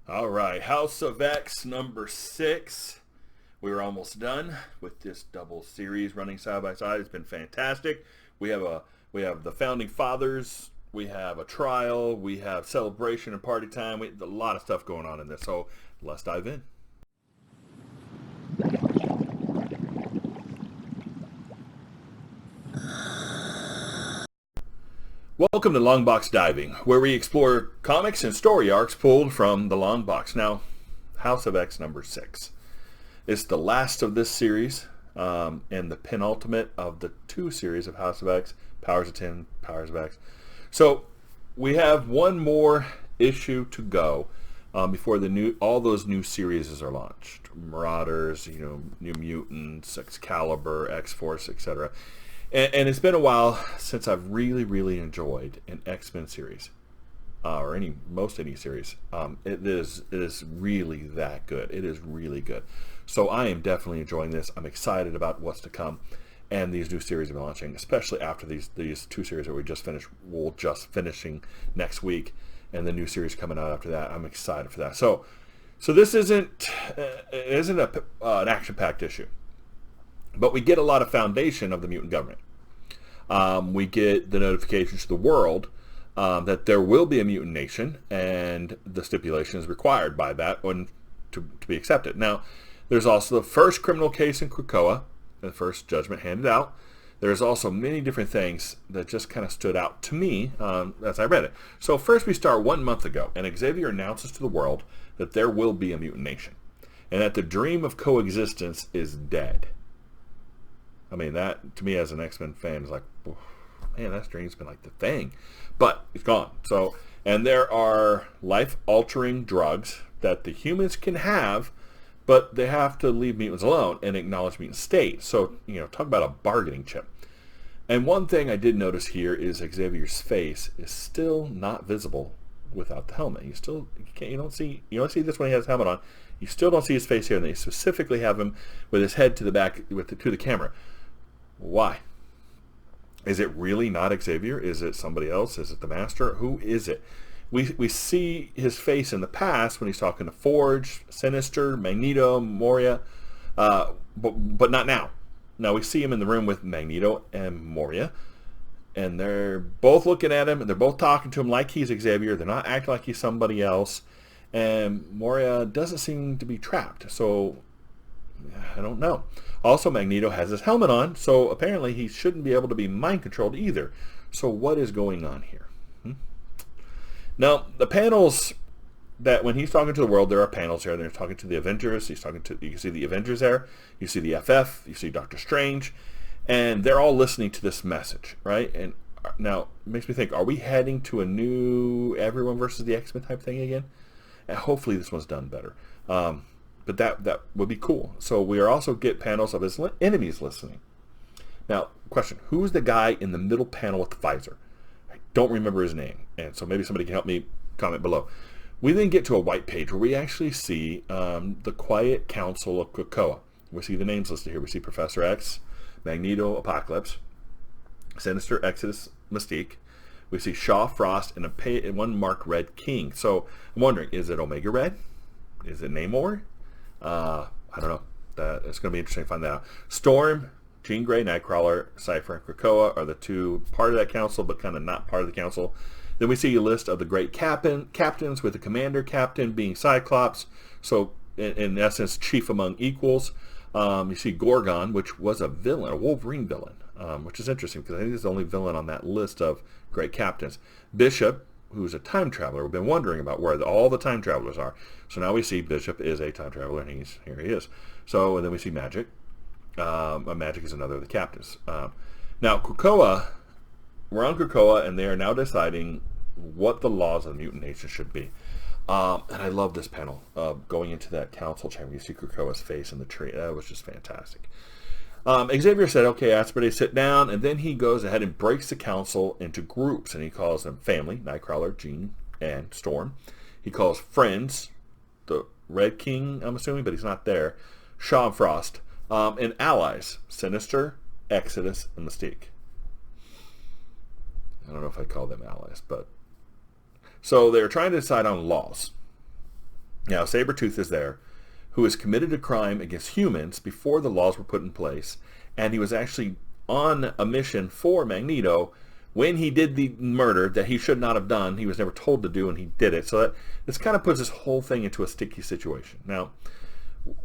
All right, House of X number 6. We were almost done with this double series running side by side. It's been fantastic. We have a we have the founding fathers. We have a trial. We have celebration and party time. A lot of stuff going on in this. So let's dive in. Welcome to Longbox Diving, where we explore comics and story arcs pulled from the long box. Now, House of X number 6. It's the last of this series, and the penultimate of the 2 series of House of X, Powers of 10, Powers of X. So we have one more issue to go before all those new series are launched. Marauders, New Mutants, Excalibur, X-Force, etc. And it's been a while since I've really enjoyed an X-Men series, or any series. It is really that good. It is really good. So I am definitely enjoying this. I'm excited about what's to come, and these new series are launching, especially after these 2 series that we just finished. We'll just finishing next week, and the new series coming out after that. I'm excited for that. So this isn't an action-packed issue. But we get a lot of foundation of the mutant government. We get the notifications to the world that there will be a mutant nation, and the stipulation is required by that one to be accepted. Now, there's also the first criminal case in Krakoa, the first judgment handed out. There's also many different things that just kind of stood out to me as I read it. So first we start 1 month ago, and Xavier announces to the world that there will be a mutant nation, and that the dream of coexistence is dead. I mean, that, to me as an X-Men fan, is like, man, that dream's been like the thing. But it's gone. So, and there are life-altering drugs that the humans can have, but they have to leave mutants alone and acknowledge mutant state. So, talk about a bargaining chip. And one thing I did notice here is Xavier's face is still not visible without the helmet. You don't see this when he has the helmet on. You still don't see his face here, and they specifically have him with his head to the back, to the camera. Why? Is it really not Xavier? Is it somebody else? Is it the Master? Who is it? We see his face in the past when he's talking to Forge, Sinister, Magneto, Moria, but not now. Now we see him in the room with Magneto and Moria, and they're both looking at him, and they're both talking to him like he's Xavier. They're not acting like he's somebody else, and Moria doesn't seem to be trapped. So I don't know. Also, Magneto has his helmet on, so apparently he shouldn't be able to be mind-controlled either. So what is going on here? Now, the panels that when he's talking to the world, there are panels here. They're talking to the Avengers. You can see the Avengers there. You see the FF. You see Doctor Strange. And they're all listening to this message, right? And now, it makes me think, are we heading to a new Everyone versus the X-Men type thing again? And hopefully this one's done better. But that would be cool. So we are also get panels of his enemies listening. Now, question, who's the guy in the middle panel with the visor? I don't remember his name, and so maybe somebody can help me comment below. We then get to a white page where we actually see the Quiet Council of Krakoa. We see the names listed here. We see Professor X, Magneto, Apocalypse, Sinister, Exodus, Mystique. We see Shaw, Frost, and one marked Red King. So I'm wondering, is it Omega Red? Is it Namor? I don't know. It's going to be interesting to find that out. Storm, Jean Grey, Nightcrawler, Cypher, and Krakoa are the 2 part of that council, but kind of not part of the council. Then we see a list of the great captains, with the commander captain being Cyclops. So, in essence, chief among equals. You see Gorgon, which was a villain, a Wolverine villain, which is interesting because I think he's the only villain on that list of great captains. Bishop, who's a time traveler. We've been wondering about where all the time travelers are. So now we see Bishop is a time traveler, and here he is. So, and then we see Magic. Magic is another of the captains. Now, Krakoa, we're on Krakoa, and they are now deciding what the laws of the mutant nation should be. And I love this panel going into that council chamber. You see Krakoa's face in the tree. That was just fantastic. Xavier said, okay, ask everybody to sit down, and then he goes ahead and breaks the council into groups, and he calls them family, Nightcrawler, Jean, and Storm. He calls friends, the Red King, I'm assuming, but he's not there, Shaw and Frost, and allies, Sinister, Exodus, and Mystique. I don't know if I call them allies, but... So they're trying to decide on laws. Now, Sabertooth is there, who has committed a crime against humans before the laws were put in place, and he was actually on a mission for Magneto when he did the murder that he should not have done. He was never told to do, and he did it. So this kind of puts this whole thing into a sticky situation. Now,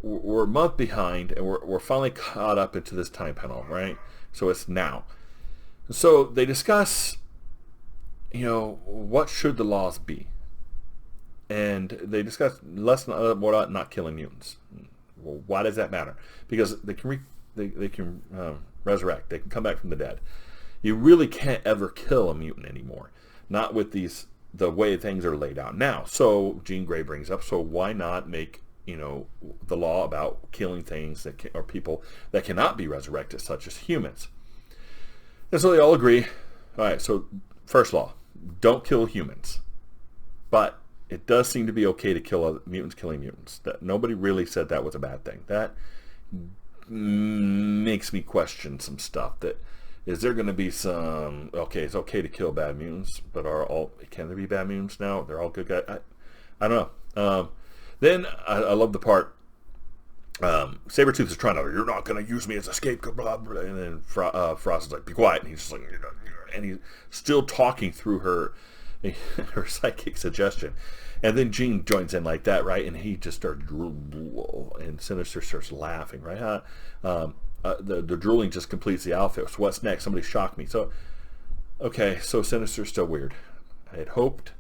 we're a month behind, and we're finally caught up into this time panel, right? So it's now. So they discuss, what should the laws be? And they discuss less about not killing mutants. Well, why does that matter? Because they can resurrect. They can come back from the dead. You really can't ever kill a mutant anymore. Not with the way things are laid out now. So Jean Grey brings up, so why not make the law about killing things or people that cannot be resurrected, such as humans? And so they all agree. All right. So first law: don't kill humans. But it does seem to be okay to kill other mutants killing mutants. That nobody really said that was a bad thing. That makes me question some stuff. That is there going to be some? Okay, it's okay to kill bad mutants, but can there be bad mutants now? They're all good guys. I don't know. Then I love the part. Sabertooth is trying to, you're not going to use me as a scapegoat, blah, blah, and then Frost is like, be quiet, and he's just like, and he's still talking through her psychic suggestion. And then Jean joins in like that, right? And he just starts drooling, and Sinister starts laughing, right? The drooling just completes the outfit. So what's next? Somebody shocked me. So, okay, so Sinister's still weird. I had hoped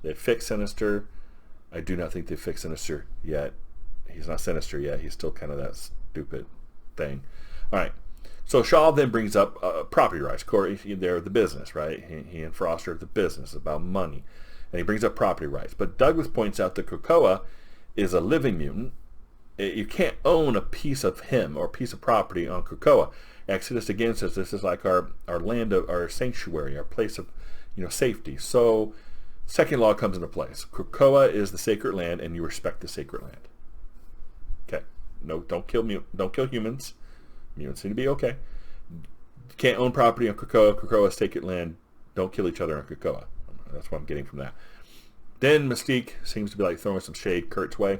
they'd fix Sinister. I do not think they fixed Sinister yet. He's not Sinister yet. He's still kind of that stupid thing. All right. So Shaw then brings up property rights. Corey, they're the business, right? He and Frost are the business about money. And he brings up property rights. But Douglas points out that Krakoa is a living mutant. You can't own a piece of him or a piece of property on Krakoa. Exodus again says this is like our land of our sanctuary, our place of safety. So second law comes into place. Krakoa is the sacred land, and you respect the sacred land. Okay. No, don't kill humans. Mutants seem to be okay. You can't own property on Krakoa. Krakoa is sacred land. Don't kill each other on Krakoa. That's what I'm getting from that. Then Mystique seems to be like throwing some shade Kurt's way.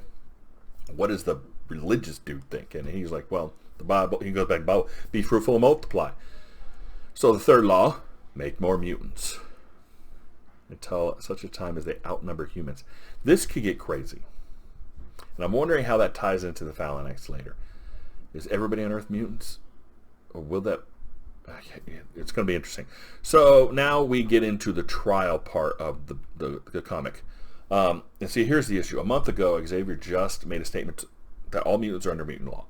What does the religious dude think? And he's like, well, the Bible, he goes back to the Bible, be fruitful and multiply. So the third law, make more mutants until such a time as they outnumber humans. This could get crazy. And I'm wondering how that ties into the Phalanx later. Is everybody on Earth mutants? Or will that... It's going to be interesting. So now we get into the trial part of the comic. And see, here's the issue. A month ago, Xavier just made a statement that all mutants are under mutant law.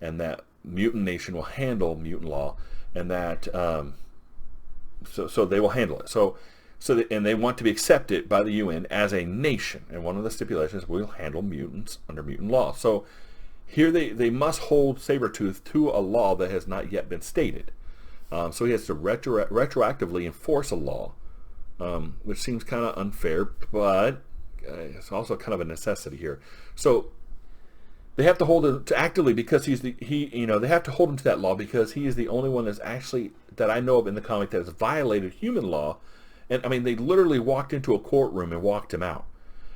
And that Mutant Nation will handle mutant law. And that... So they will handle it. And they want to be accepted by the UN as a nation. And one of the stipulations, we'll handle mutants under mutant law. So here they must hold Sabertooth to a law that has not yet been stated. So he has to retroactively enforce a law, which seems kind of unfair, but it's also kind of a necessity here. So they have to hold him to actively because they have to hold him to that law because he is the only one that I know of in the comic that has violated human law. And I mean, they literally walked into a courtroom and walked him out.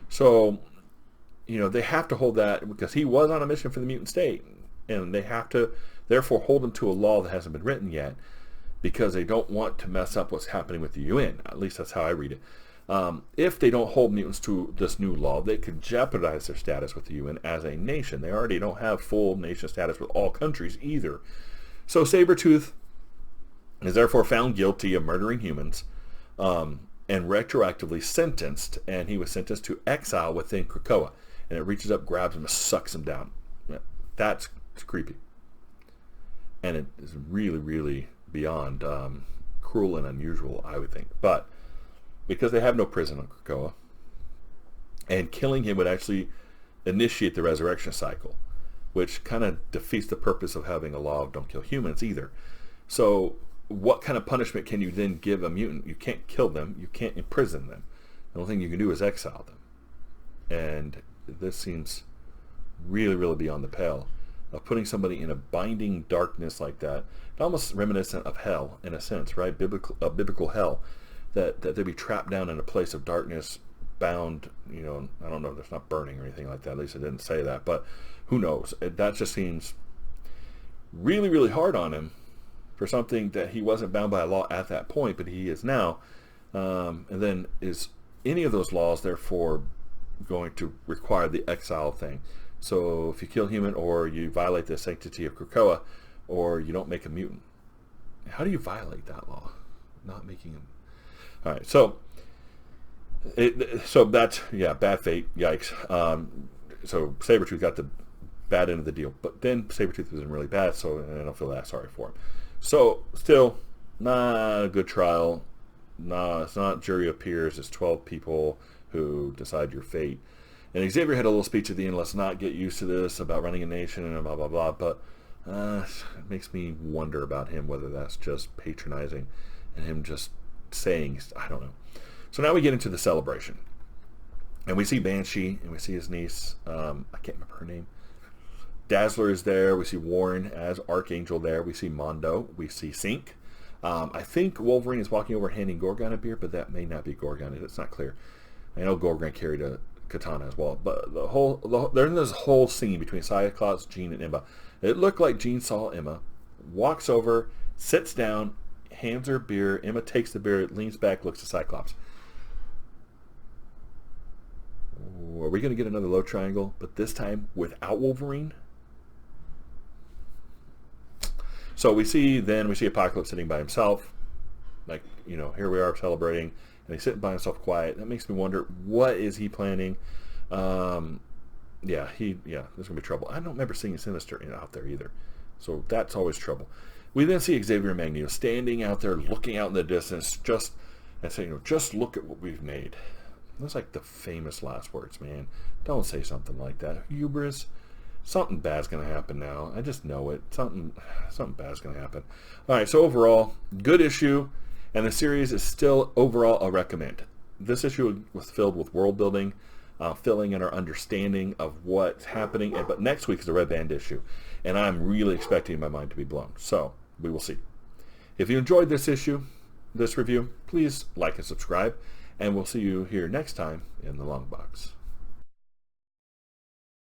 So, they have to hold that because he was on a mission for the mutant state. And they have to, therefore, hold him to a law that hasn't been written yet because they don't want to mess up what's happening with the UN. At least that's how I read it. If they don't hold mutants to this new law, they could jeopardize their status with the UN as a nation. They already don't have full nation status with all countries either. So Sabertooth is therefore found guilty of murdering humans. And retroactively sentenced, and he was sentenced to exile within Krakoa. And it reaches up, grabs him, and sucks him down. That's creepy. And it is really, really beyond cruel and unusual, I would think. But because they have no prison on Krakoa, and killing him would actually initiate the resurrection cycle, which kind of defeats the purpose of having a law of don't kill humans either. So what kind of punishment can you then give a mutant? You can't kill them. You can't imprison them. The only thing you can do is exile them. And this seems really, really beyond the pale of putting somebody in a binding darkness like that. Almost reminiscent of hell, in a sense, right? Biblical hell. That they be trapped down in a place of darkness bound, you know, I don't know, there's not burning or anything like that. At least it didn't say that, but who knows? That just seems really, really hard on him for something that he wasn't bound by a law at that point, but he is now. And then is any of those laws therefore going to require the exile thing? So if you kill human, or you violate the sanctity of Krakoa, or you don't make a mutant, how do you violate that law? Not making him. All right, so that's, yeah, bad fate. Yikes. So Sabertooth got the bad end of the deal, but then Sabertooth wasn't really bad, so I don't feel that sorry for him. So still not a good trial. No, it's not jury of peers. It's 12 people who decide your fate. And Xavier had a little speech at the end. Let's not get used to this about running a nation and blah blah blah. But it makes me wonder about him, whether that's just patronizing and him just saying, I don't know. So now we get into the celebration, and we see Banshee, and we see his niece. I can't remember her name. Dazzler is there. We see Warren as Archangel there. We see Mondo. We see Sync. I think Wolverine is walking over handing Gorgon a beer, but that may not be Gorgon. It's not clear. I know Gorgon carried a katana as well. But there's this whole scene between Cyclops, Jean, and Emma. It looked like Jean saw Emma, walks over, sits down, hands her beer. Emma takes the beer, leans back, looks at Cyclops. Are we going to get another love triangle, but this time without Wolverine? So we see Apocalypse sitting by himself, like, you know, here we are celebrating, and he's sitting by himself quiet. That makes me wonder, what is he planning? There's gonna be trouble. I don't remember seeing Sinister out there either, so that's always trouble. We then see Xavier Magnus standing out there, looking out in the distance, and saying, just look at what we've made. That's like the famous last words, man. Don't say something like that. Hubris. Something bad's going to happen now. I just know it. Something bad's going to happen. All right, so overall, good issue, and the series is still overall a recommend. This issue was filled with world building, filling in our understanding of what's happening, but next week is the Red Band issue, and I'm really expecting my mind to be blown. So we will see. If you enjoyed this issue, this review, please like and subscribe, and we'll see you here next time in the Long Box.